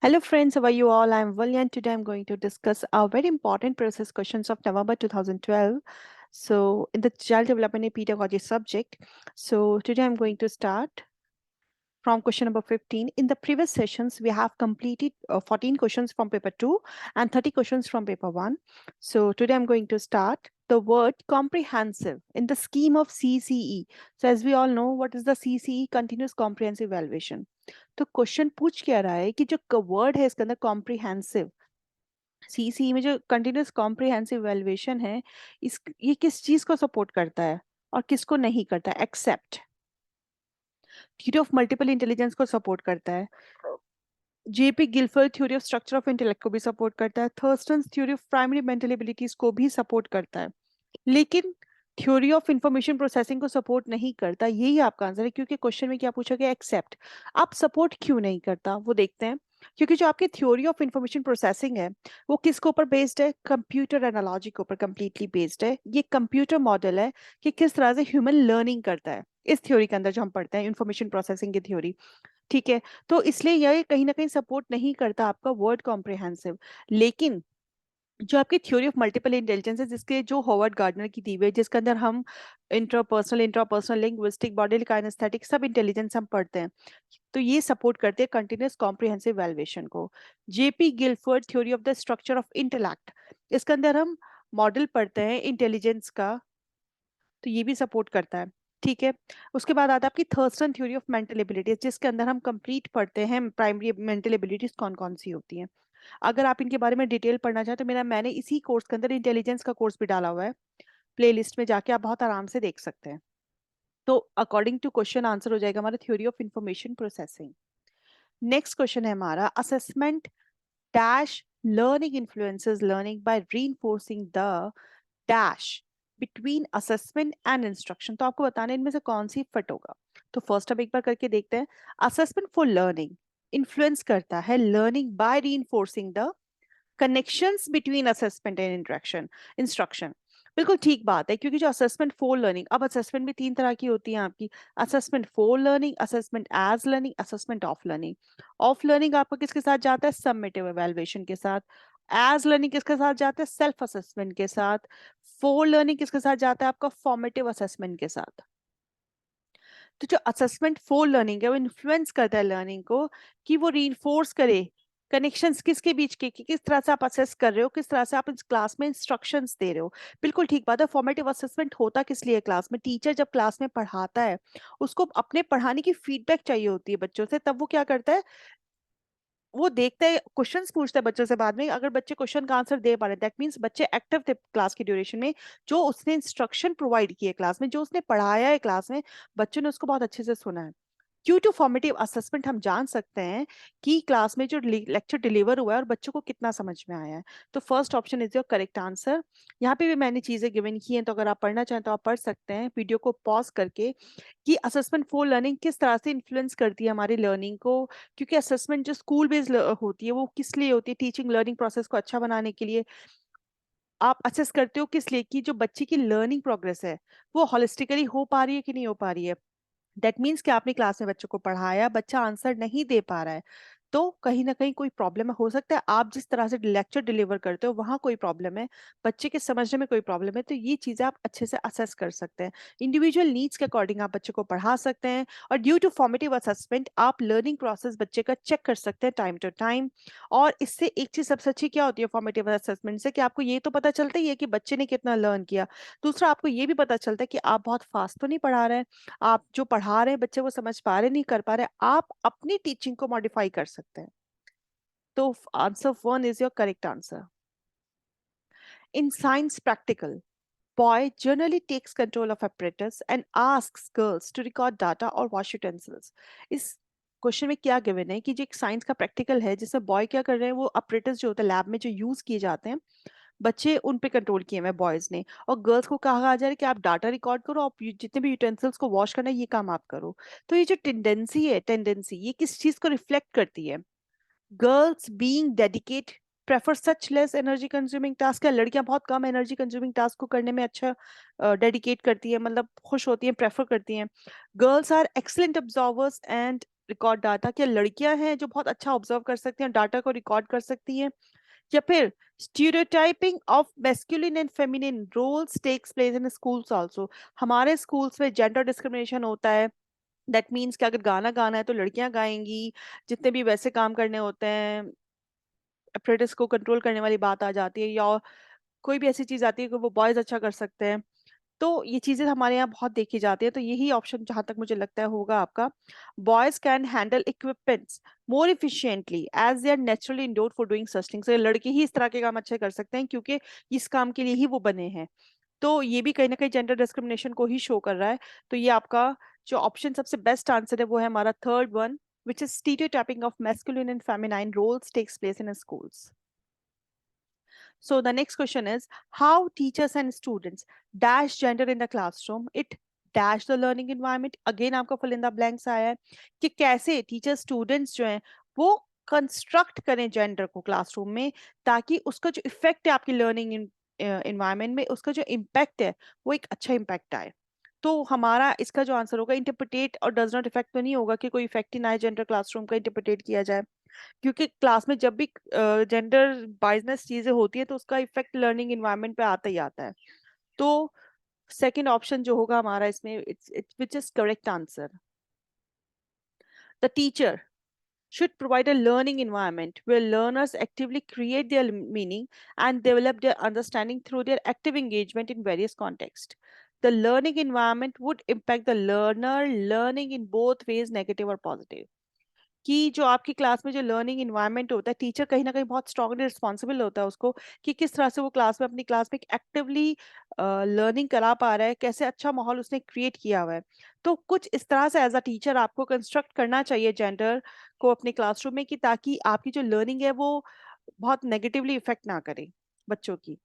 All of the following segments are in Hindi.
Hello friends, how are you all? I'm Valya and today I'm going to discuss our very important process questions of November 2012. So in the child development and pedagogy subject. So today I'm going to start from question number 15. In the previous sessions, we have completed 14 questions from paper 2 and 30 questions from paper 1. So today I'm going to start the word comprehensive in the scheme of CCE. So as we all know, what is the CCE? Continuous Comprehensive Evaluation. तो क्वेश्चन पूछ क्या रहा है कि जो वर्ड है इसके अंदर कॉम्प्रिहेंसिव सीसी में जो कंटिन्यूअस कॉम्प्रिहेंसिव इवैल्यूएशन है ये किस चीज को सपोर्ट करता है और किसको नहीं करता है except theory of multiple intelligence को सपोर्ट करता है JP Guilford theory of structure of intellect को भी सपोर्ट करता है Thurstone theory of primary mental abilities को भी सपोर्ट करता है लेकिन थ्योरी ऑफ इंफॉर्मेशन प्रोसेसिंग को सपोर्ट नहीं करता यही आपका आंसर है क्योंकि क्वेश्चन में क्या पूछा गया एक्सेप्ट आप सपोर्ट क्यों नहीं करता वो देखते हैं क्योंकि जो आपकी थ्योरी ऑफ इंफॉर्मेशन प्रोसेसिंग है वो किसके ऊपर बेस्ड है कंप्यूटर एनालॉजी के ऊपर कंप्लीटली बेस्ड है ये कंप्यूटर मॉडल है कि किस तरह से ह्यूमन लर्निंग करता है इस थ्योरी के अंदर जो हम पढ़ते हैं इंफॉर्मेशन प्रोसेसिंग की थ्योरी ठीक है तो इसलिए यह कहीं ना कहीं सपोर्ट नहीं करता आपका वर्ड कॉम्प्रिहेंसिव लेकिन जो आपकी थ्योरी ऑफ मल्टीपल इंटेलिजेंस है जिसके जो हॉवर्ड गार्डनर की दी हुई है जिसके अंदर हम इंट्रापर्सनल लिंग्विस्टिक बॉडी काइनेस्थेटिक सब इंटेलिजेंस हम पढ़ते हैं तो ये सपोर्ट करते हैं कंटिन्यूअस कॉम्प्रिहेंसिव वैल्यूएशन को JP Guilford theory of the structure of intellect इसके अंदर हम मॉडल पढ़ते हैं इंटेलिजेंस का तो ये भी सपोर्ट करता है ठीक है उसके बाद आता है आपकी Thurston theory of mental abilities जिसके अंदर हम कंप्लीट पढ़ते हैं प्राइमरी मेंटल एबिलिटीज कौन कौन सी होती हैं अगर आप इनके बारे में डिटेल पढ़ना चाहें तो मैंने इसी कोर्स के अंदर इंटेलिजेंस का कोर्स भी डाला हुआ है प्लेलिस्ट में जाके आप बहुत आराम से देख सकते हैं तो अकॉर्डिंग टू क्वेश्चन आंसर हो जाएगा हमारा theory of information processing next question है हमारा assessment dash learning influences learning by reinforcing the dash between assessment and instruction तो आपको बताना है इनमें से कौन सी फिट होगा तो फर्स्ट अब एक बार करके देखते हैं असेसमेंट फॉर लर्निंग इन्फ्लुएंस करता है learning by reinforcing the connections between assessment and interaction instruction बिल्कुल ठीक बात है क्योंकि जो असेसमेंट फॉर लर्निंग अब असेसमेंट भी तीन तरह की होती है आपकी assessment for learning assessment as learning assessment of learning आपका किसके साथ जाता है सबमिटिव एवेलुएशन के साथ एज लर्निंग किसके साथ जाता है सेल्फ असेसमेंट के साथ फॉर लर्निंग किसके साथ जाता है आपका फॉर्मेटिव असेसमेंट के साथ तो जो असेसमेंट फॉर लर्निंग है वो इन्फ्लुएंस करता है लर्निंग को कि वो रीइंफोर्स करे कनेक्शंस किसके बीच के कि किस तरह से आप असेस कर रहे हो किस तरह से आप इस क्लास में इंस्ट्रक्शंस दे रहे हो बिल्कुल ठीक बात है फॉर्मेटिव असेसमेंट होता किस लिए क्लास में टीचर जब क्लास में पढ़ाता है उसको अपने पढ़ाने की फीडबैक चाहिए होती है बच्चों से तब वो क्या करता है वो देखते हैं क्वेश्चंस पूछते हैं बच्चों से बाद में अगर बच्चे क्वेश्चन का आंसर दे पा रहे दैट मींस बच्चे एक्टिव थे क्लास की ड्यूरेशन में जो उसने इंस्ट्रक्शन प्रोवाइड किए क्लास में जो उसने पढ़ाया है क्लास में बच्चों ने उसको बहुत अच्छे से सुना है ड्यू टू फॉर्मेटिव असेसमेंट हम जान सकते हैं कि क्लास में जो लेक्चर डिलीवर हुआ है और बच्चों को कितना समझ में आया है तो first option is your correct answer यहाँ पे भी मैंने चीजें गिवन की हैं तो अगर आप पढ़ना चाहें तो आप पढ़ सकते हैं वीडियो को पॉज करके कि असेसमेंट फॉर लर्निंग किस तरह से इन्फ्लुएंस करती है हमारी लर्निंग को क्योंकि असेसमेंट जो स्कूल बेस्ड होती है वो किस लिए होती है टीचिंग लर्निंग प्रोसेस को अच्छा बनाने के लिए आप असेस करते हो किस लिए कि जो बच्चे की लर्निंग प्रोग्रेस है वो होलिस्टिकली हो पा रही है कि नहीं हो पा रही है दैट मीन्स कि आपने क्लास में बच्चों को पढ़ाया बच्चा आंसर नहीं दे पा रहा है तो कहीं ना कहीं कोई प्रॉब्लम हो सकता है आप जिस तरह से लेक्चर डिलीवर करते हो वहां कोई प्रॉब्लम है बच्चे के समझने में कोई प्रॉब्लम है तो ये चीजें आप अच्छे से असेस कर सकते हैं इंडिविजुअल नीड्स के अकॉर्डिंग आप बच्चे को पढ़ा सकते हैं और ड्यू टू फॉर्मेटिव असेसमेंट आप लर्निंग प्रोसेस बच्चे का चेक कर सकते हैं टाइम टू टाइम और इससे एक चीज सबसे अच्छी क्या होती है फॉर्मेटिव असेसमेंट से कि आपको ये तो पता चलता ही है कि बच्चे ने कितना लर्न किया दूसरा आपको ये भी पता चलता है कि आप बहुत फास्ट तो नहीं पढ़ा रहे हैं आप जो पढ़ा रहे हैं बच्चे वो समझ पा रहे नहीं कर पा रहे आप अपनी टीचिंग को मॉडिफाई कर सकते हैं तो answer one is your correct answer in science practical boy generally takes control of apparatus and asks girls to record data or wash utensils इस क्वेश्चन में क्या गिवन है कि जो एक साइंस का प्रैक्टिकल है जिसमें बॉय क्या कर रहे हैं वो अपरेटस जो होता है लैब में जो यूज किए जाते हैं बच्चे उन पे कंट्रोल किए हुए बॉयज ने और गर्ल्स को कहा जा रहा है कि आप डाटा रिकॉर्ड करो आप जितने भी यूटेंसिल्स को वॉश करना है ये काम आप करो तो ये जो टेंडेंसी ये किस चीज को रिफ्लेक्ट करती है गर्ल्स बीइंग डेडिकेट प्रेफर सच लेस एनर्जी कंज्यूमिंग टास्क है लड़कियां बहुत कम एनर्जी कंज्यूमिंग टास्क को करने में अच्छा डेडिकेट करती है मतलब खुश होती हैं प्रेफर करती हैं girls are excellent observers and record data? क्या लड़कियां हैं जो बहुत अच्छा ऑब्जर्व कर सकती हैं, डाटा को रिकॉर्ड कर सकती हैं? या फिर stereotyping of masculine and feminine roles takes place in schools also? हमारे स्कूल्स में जेंडर डिस्क्रिमिनेशन होता है। दैट मीन्स कि अगर गाना गाना है तो लड़कियां गाएंगी, जितने भी वैसे काम करने होते हैं, अप्रेंटिस को कंट्रोल करने वाली बात आ जाती है, या कोई भी ऐसी चीज आती है कि वो बॉयज अच्छा कर सकते हैं। तो ये चीजें हमारे यहाँ बहुत देखी जाती है, तो यही ऑप्शन जहां तक मुझे लगता है होगा आपका। Boys can handle equipments more efficiently as they are naturally endowed for doing such things. लड़के ही इस तरह के काम अच्छे कर सकते हैं क्योंकि इस काम के लिए ही वो बने हैं। तो ये भी कहीं ना कहीं जेंडर डिस्क्रिमिनेशन को ही शो कर रहा है। तो ये आपका जो ऑप्शन सबसे बेस्ट आंसर है वो है हमारा third one, which is stereotyping of masculine and feminine roles takes place in schools. So the next question is how teachers and students dash gender in the classroom. It dash the learning environment. Again आपका fill in the blanks आया है कि कैसे टीचर स्टूडेंट्स जो हैं वो कंस्ट्रक्ट करें जेंडर को क्लासरूम में, ताकि उसका जो इफेक्ट है आपकी लर्निंग इन्वायरमेंट में, उसका जो इम्पैक्ट है वो एक अच्छा इम्पैक्ट आए. तो हमारा इसका जो आंसर होगा इंटरप्रिटेट और डज नॉट इफेक्ट तो नहीं होगा कि कोई इफेक्ट ही ना आए जेंडर क्लासरूम का इंटरप्रिटेट किया जाए, क्योंकि क्लास में जब भी जेंडर बाइजनेस चीजें होती है तो उसका इफेक्ट लर्निंग इन्वायरमेंट पे आता ही आता है. तो सेकंड ऑप्शन जो होगा हमारा इसमें, it's which is correct answer. The teacher should provide a learning environment where learners actively create their meaning and develop their understanding through their active engagement in various contexts. The learning environment would impact the learner learning in both ways, negative or positive. कि जो आपकी क्लास में जो लर्निंग इन्वायरमेंट होता है, टीचर कहीं ना कहीं बहुत स्ट्रांगली रिस्पॉन्सिबल होता है उसको कि किस तरह से वो क्लास में अपनी क्लास में एक्टिवली लर्निंग करा पा रहा है, कैसे अच्छा माहौल उसने क्रिएट किया हुआ है. तो कुछ इस तरह से एज अ टीचर आपको कंस्ट्रक्ट करना चाहिए जेंडर को अपने क्लासरूम में, कि ताकि आपकी जो लर्निंग है वो बहुत नेगेटिवली इफेक्ट ना करे बच्चों की.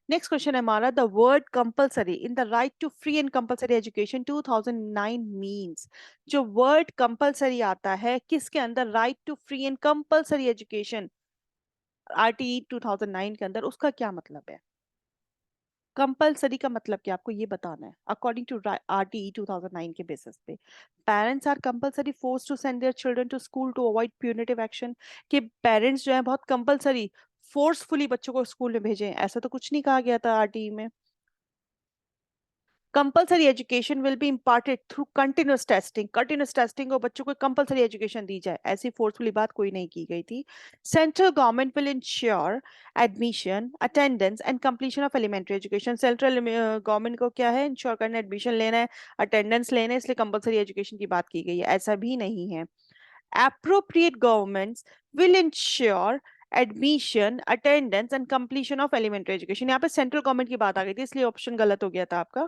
नेक्स्ट क्वेश्चन है हमारा, the word compulsory in the right to free and compulsory education 2009 means. जो वर्ड कंपलसरी आता है किसके अंदर, right to free and compulsory education RTE 2009 के अंदर, उसका क्या मतलब है? कंपलसरी का मतलब क्या आपको ये बताना है. अकॉर्डिंग टू आरटीई 2009 के बेसिस पे, parents are compulsory force to send their children to school to avoid punitive action. कि पेरेंट्स जो है बहुत कंपलसरी फोर्सफुली बच्चों को स्कूल में भेजें, ऐसा तो कुछ नहीं कहा गया था आरटीई में. Compulsory education will be imparted through continuous testing. Continuous testing को बच्चों को कंपलसरी एजुकेशन दी जाए, ऐसी फोर्सफुली बात कोई नहीं की गई थी. Central government will ensure admission attendance and completion of elementary education. Central government को क्या है, इंश्योर करना, एडमिशन लेना है, अटेंडेंस लेना है, इसलिए कंपलसरी एजुकेशन की बात की गई है, ऐसा भी नहीं है. appropriate governments will ensure admission attendance and completion of elementary education. यहाँ पे सेंट्रल गवर्नमेंट की बात आ गई थी, इसलिए ऑप्शन गलत हो गया था आपका.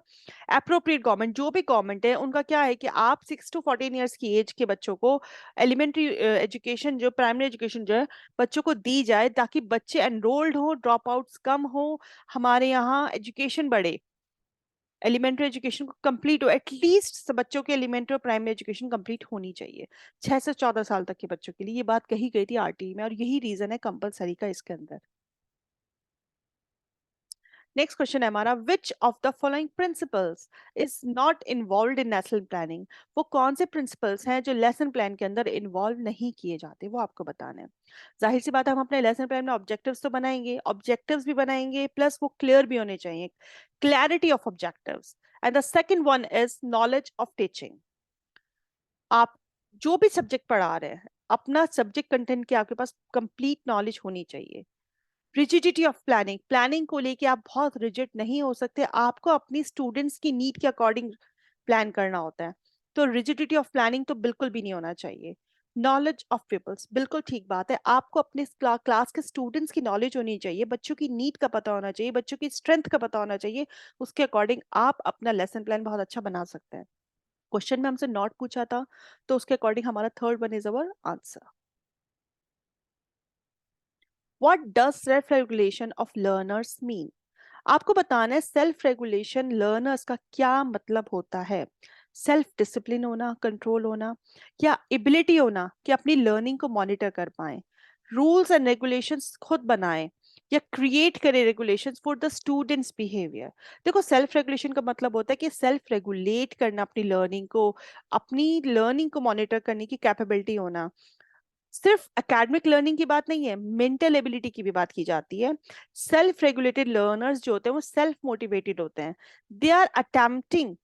अप्रोप्रिएट गवर्नमेंट, जो भी गवर्नमेंट है उनका क्या है कि आप 6 to 14 ईयर्स की एज के बच्चों को एलिमेंट्री एजुकेशन, जो प्राइमरी एजुकेशन जो है बच्चों को दी जाए, ताकि बच्चे एनरोल्ड हो, ड्रॉप आउट्स कम हो, हमारे यहाँ एजुकेशन बढ़े, एलिमेंट्री एजुकेशन को कंप्लीट हो. एटलीस्ट बच्चों के एलिमेंट्री और प्राइमरी एजुकेशन कंप्लीट होनी चाहिए 6 से 14 साल तक के बच्चों के लिए. ये बात कही गई थी आरटीई में, और यही रीजन है कंपलसरी का इसके अंदर. नेक्स्ट क्वेश्चन है हमारा, which of the following principles is not involve in national planning. वो कौन से प्रिंसिपल्स हैं जो लेसन प्लान के अंदर इन्वॉल्व नहीं किए जाते, वो आपको बताना है. जाहिर सी बात है, हम अपने लेसन प्लान में ऑब्जेक्टिव्स तो बनाएंगे, ऑब्जेक्टिव्स भी बनाएंगे, प्लस वो क्लियर भी होने चाहिए, clarity of objectives. And the second one is knowledge of teaching. आप जो भी सब्जेक्ट पढ़ा रहे हैं, अपना सब्जेक्ट कंटेंट की आपके पास कंप्लीट नॉलेज होनी चाहिए. रिजिडिटी ऑफ प्लानिंग, प्लानिंग को लेके आप बहुत रिजिड नहीं हो सकते, आपको अपनी स्टूडेंट्स की नीड के अकॉर्डिंग प्लान करना होता है. तो रिजिडिटी ऑफ प्लानिंग तो बिल्कुल भी नहीं होना चाहिए. नॉलेज ऑफ पीपल्स, बिल्कुल ठीक बात है, आपको अपने क्लास के स्टूडेंट्स की नॉलेज होनी चाहिए, बच्चों की नीड का पता होना चाहिए, बच्चों की स्ट्रेंथ का पता होना चाहिए. उसके अकॉर्डिंग आप अपना लेसन प्लान बहुत अच्छा बना सकते हैं. क्वेश्चन में हमसे नॉट पूछा था, तो उसके अकॉर्डिंग हमारा third one is our answer. What does self regulation of learners mean. आपको बताना है सेल्फ रेगुलेशन लर्नर्स का क्या मतलब होता है. सेल्फ डिसिप्लिन होना, कंट्रोल होना, या एबिलिटी होना कि अपनी लर्निंग को मॉनिटर कर पाए, रूल्स एंड रेगुलेशंस खुद बनाएं, या क्रिएट करे regulations for the students behaviour. देखो सेल्फ रेगुलेशन का मतलब होता है कि सेल्फ रेगुलेट करना, अपनी लर्निंग को मॉनिटर करने की कैपेबिलिटी होना। सिर्फ एकेडमिक लर्निंग की बात नहीं है, मेंटल एबिलिटी की भी बात की जाती है। सेल्फ रेगुलेटेड लर्नर्स जो होते हैं वो सेल्फ मोटिवेटेड होते हैं। They are attempting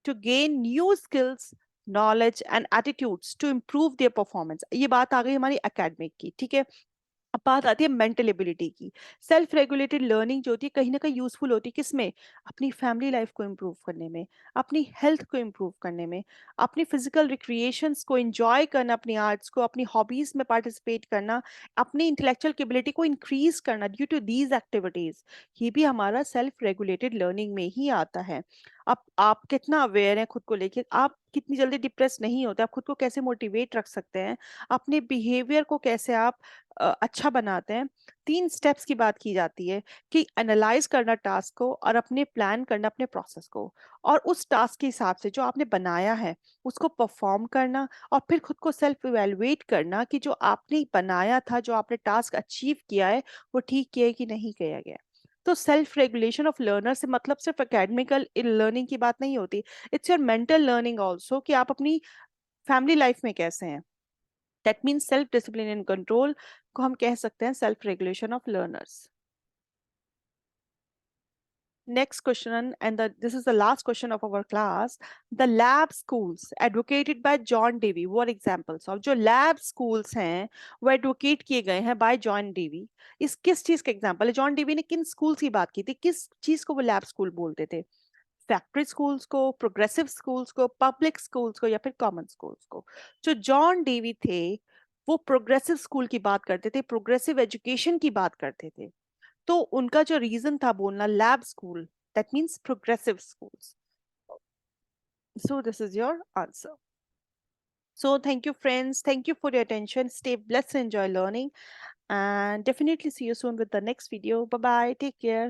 to gain new skills, knowledge and attitudes to improve their performance। ये बात आ गई हमारी एकेडमिक की, ठीक है। अब बात आती है मेंटल एबिलिटी की। सेल्फ रेगुलेटेड लर्निंग जो होती है कहीं ना कहीं यूजफुल होती है किसमें? अपनी फैमिली लाइफ को इम्प्रूव करने में, अपनी हेल्थ को इम्प्रूव करने में, अपनी फिजिकल रिक्रिएशंस को एंजॉय करना, अपनी आर्ट्स को, अपनी हॉबीज में पार्टिसिपेट करना, अपनी इंटेलेक्चुअल केबिलिटी को इंक्रीज करना ड्यू टू दीज एक्टिविटीज। ये भी हमारा सेल्फ रेगुलेटेड लर्निंग में ही आता है। अब आप कितना अवेयर हैं खुद को लेके, आप कितनी जल्दी डिप्रेस नहीं होते, आप खुद को कैसे मोटिवेट रख सकते हैं, अपने बिहेवियर को कैसे आप अच्छा बनाते हैं। 3 स्टेप्स की बात की जाती है कि एनालाइज करना टास्क को और अपने प्लान करना अपने प्रोसेस को, और उस टास्क के हिसाब से जो आपने बनाया है उसको परफॉर्म करना, और फिर खुद को सेल्फ इवेलुएट करना कि जो आपने बनाया था, जो आपने टास्क अचीव किया है, वो ठीक किया है कि नहीं किया गया। तो सेल्फ रेगुलेशन ऑफ लर्नर से मतलब सिर्फ एकेडमिकल लर्निंग की बात नहीं होती, it's your mental learning also, कि आप अपनी फैमिली लाइफ में कैसे हैं। That means self discipline and control को हम कह सकते हैं self regulation of learners. Next question, and this is the last question of our class. The lab schools advocated by John Dewey were examples of, जो lab schools हैं वो advocate किए गए हैं by John Dewey। इस किस चीज का एग्जाम्पल है? जॉन डेवी ने किन स्कूल्स की बात की थी, किस चीज को वो लैब स्कूल बोलते थे? फैक्ट्री स्कूल्स को, प्रोग्रेसिव स्कूल्स को, पब्लिक स्कूल्स को, या फिर कॉमन स्कूल्स को? जो जॉन डेवी थे वो प्रोग्रेसिव स्कूल की बात करते थे, प्रोग्रेसिव एजुकेशन की बात करते थे। तो उनका जो रीजन था बोलना lab school, that means progressive schools. So this is your answer. So thank you friends, thank you for your attention, stay blessed, enjoy learning, and definitely see you soon with the next video. Bye bye, take care.